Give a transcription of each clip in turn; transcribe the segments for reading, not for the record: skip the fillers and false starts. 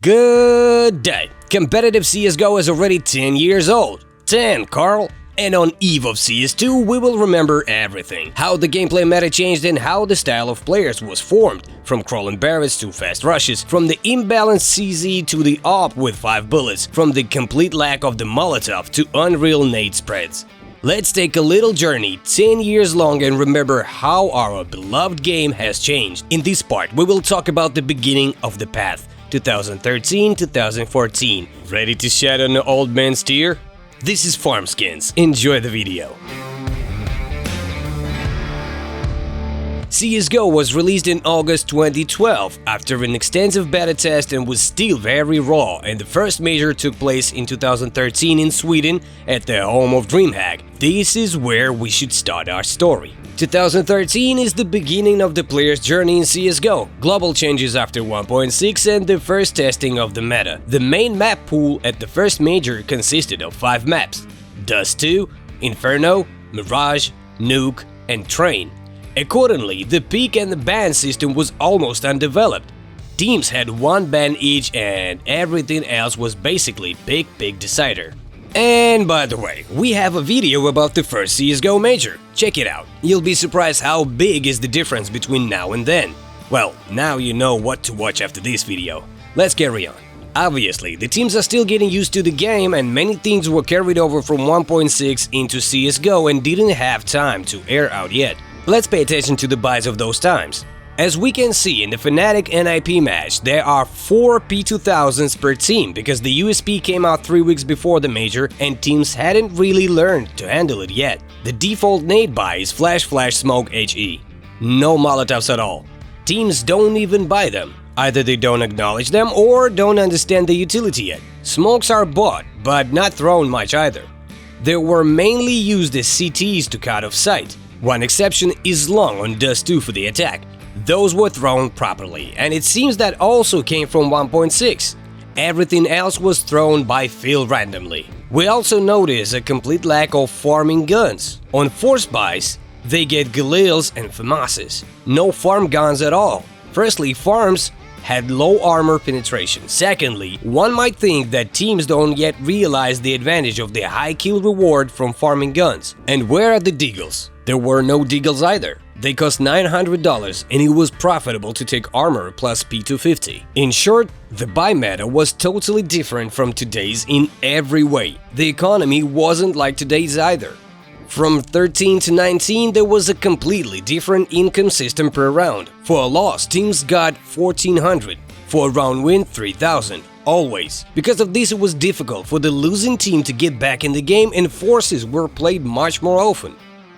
Good day! Competitive CSGO is already 10 years old. 10, Carl! And on eve of CS2, we will remember everything. How the gameplay meta changed and how the style of players was formed. From crawling barrels to fast rushes, from the imbalanced CZ to the AWP with 5 bullets, from the complete lack of the Molotov to unreal nade spreads. Let's take a little journey 10 years long and remember how our beloved game has changed. In this part, we will talk about the beginning of the path, 2013-2014. Ready to shed on the old man's tear? This is FarmSkins. Enjoy the video. CSGO was released in August 2012 after an extensive beta test and was still very raw, and the first major took place in 2013 in Sweden at the home of DreamHack. This is where we should start our story. 2013 is the beginning of the player's journey in CSGO, global changes after 1.6 and the first testing of the meta. The main map pool at the first major consisted of 5 maps: Dust 2, Inferno, Mirage, Nuke, and Train. Accordingly, the peak and the ban system was almost undeveloped. Teams had 1 ban each and everything else was basically pick decider. And by the way, we have a video about the first CSGO major. Check it out. You'll be surprised how big is the difference between now and then. Well, now you know what to watch after this video. Let's carry on. Obviously, the teams are still getting used to the game and many things were carried over from 1.6 into CSGO and didn't have time to air out yet. Let's pay attention to the buys of those times. As we can see in the Fnatic NIP match, there are 4 P2000s per team because the USP came out 3 weeks before the major and teams hadn't really learned to handle it yet. The default nade buy is Flash Smoke HE. No Molotovs at all. Teams don't even buy them. Either they don't acknowledge them or don't understand the utility yet. Smokes are bought, but not thrown much either. They were mainly used as CTs to cut off sight. One exception is Long on Dust 2 for the attack. Those were thrown properly, and it seems that also came from 1.6. Everything else was thrown by Phil randomly. We also notice a complete lack of farming guns. On force buys, they get Galils and FAMASes. No farm guns at all. Firstly, farms had low armor penetration. Secondly, one might think that teams don't yet realize the advantage of the high kill reward from farming guns. And where are the deagles? There were no deagles either. They cost $900 and it was profitable to take armor plus P250. In short, the buy meta was totally different from today's in every way. The economy wasn't like today's either. From 13 to 19, there was a completely different income system per round. For a loss, teams got $1,400. For a round win, $3,000. Always. Because of this, it was difficult for the losing team to get back in the game and forces were played much more often.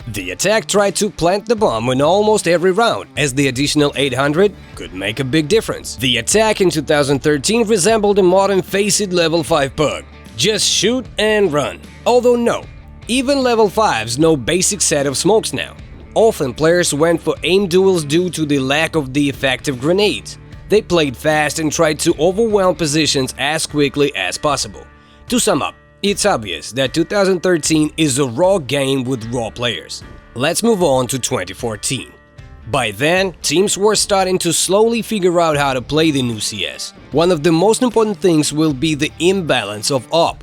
The attack tried to plant the bomb in almost every round, as the additional 800 could make a big difference. The attack in 2013 resembled a modern Faceit level 5 bug. Just shoot and run. Although no, even level 5s know basic set of smokes now. Often players went for aim duels due to the lack of the effective grenades. They played fast and tried to overwhelm positions as quickly as possible. To sum up, it's obvious that 2013 is a raw game with raw players. Let's move on to 2014. By then, teams were starting to slowly figure out how to play the new CS. One of the most important things will be the imbalance of AWP.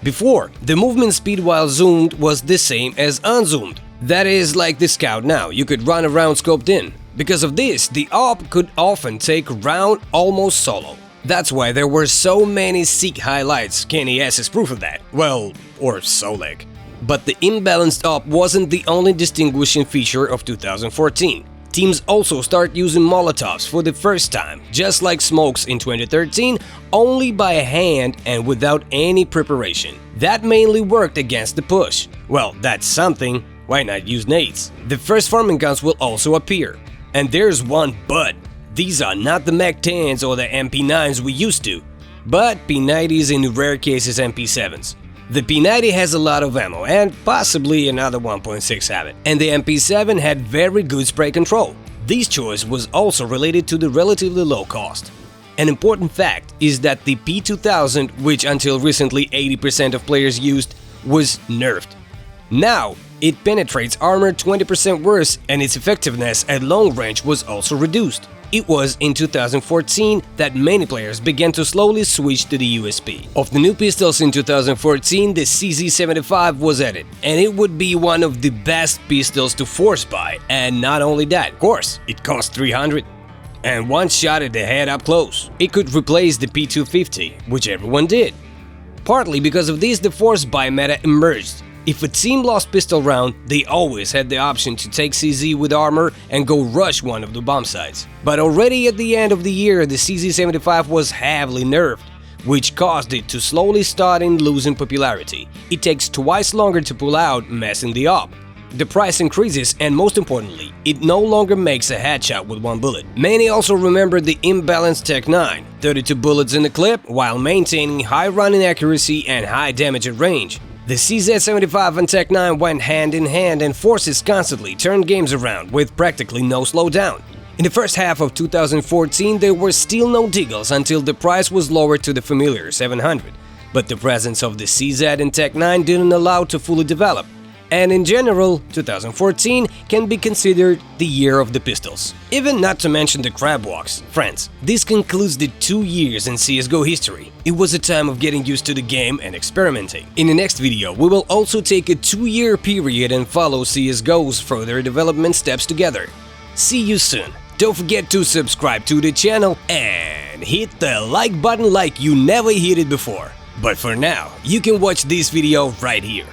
Before, the movement speed while zoomed was the same as unzoomed. That is like the Scout now, you could run around scoped in. Because of this, the AWP could often take round almost solo. That's why there were so many Seek highlights. Kenny S is proof of that. Well, or Solek. But the imbalanced AWP wasn't the only distinguishing feature of 2014. Teams also start using Molotovs for the first time, just like smokes in 2013, only by hand and without any preparation. That mainly worked against the push. Well, that's something. Why not use nades? The first farming guns will also appear. And there's one but. These are not the Mac 10s or the MP9s we used to, but P90s and in rare cases MP7s. The P90 has a lot of ammo and possibly another 1.6 have it, and the MP7 had very good spray control. This choice was also related to the relatively low cost. An important fact is that the P2000, which until recently 80% of players used, was nerfed. Now, It penetrates armor 20% worse, and its effectiveness at long range was also reduced. It was in 2014 that many players began to slowly switch to the USP. Of the new pistols in 2014, the CZ75 was added, and it would be one of the best pistols to force buy. And not only that, of course, it cost $300. And one shot at the head up close. It could replace the P250, which everyone did. Partly because of this, the force buy meta emerged. If a team lost pistol round, they always had the option to take CZ with armor and go rush one of the bomb sites. But already at the end of the year, the CZ75 was heavily nerfed, which caused it to slowly start losing popularity. It takes twice longer to pull out, messing the op. The price increases, and most importantly, it no longer makes a headshot with one bullet. Many also remember the imbalanced Tech 9, 32 bullets in the clip while maintaining high running accuracy and high damage at range. The CZ75 and Tech 9 went hand in hand, and forces constantly turned games around with practically no slowdown. In the first half of 2014, there were still no deagles until the price was lowered to the familiar 700, but the presence of the CZ and Tech 9 didn't allow to fully develop. And in general, 2014 can be considered the year of the pistols. Even not to mention the crab walks. Friends, this concludes the 2 years in CSGO history. It was a time of getting used to the game and experimenting. In the next video, we will also take a 2-year period and follow CSGO's further development steps together. See you soon. Don't forget to subscribe to the channel and hit the like button like you never hit it before. But for now, you can watch this video right here.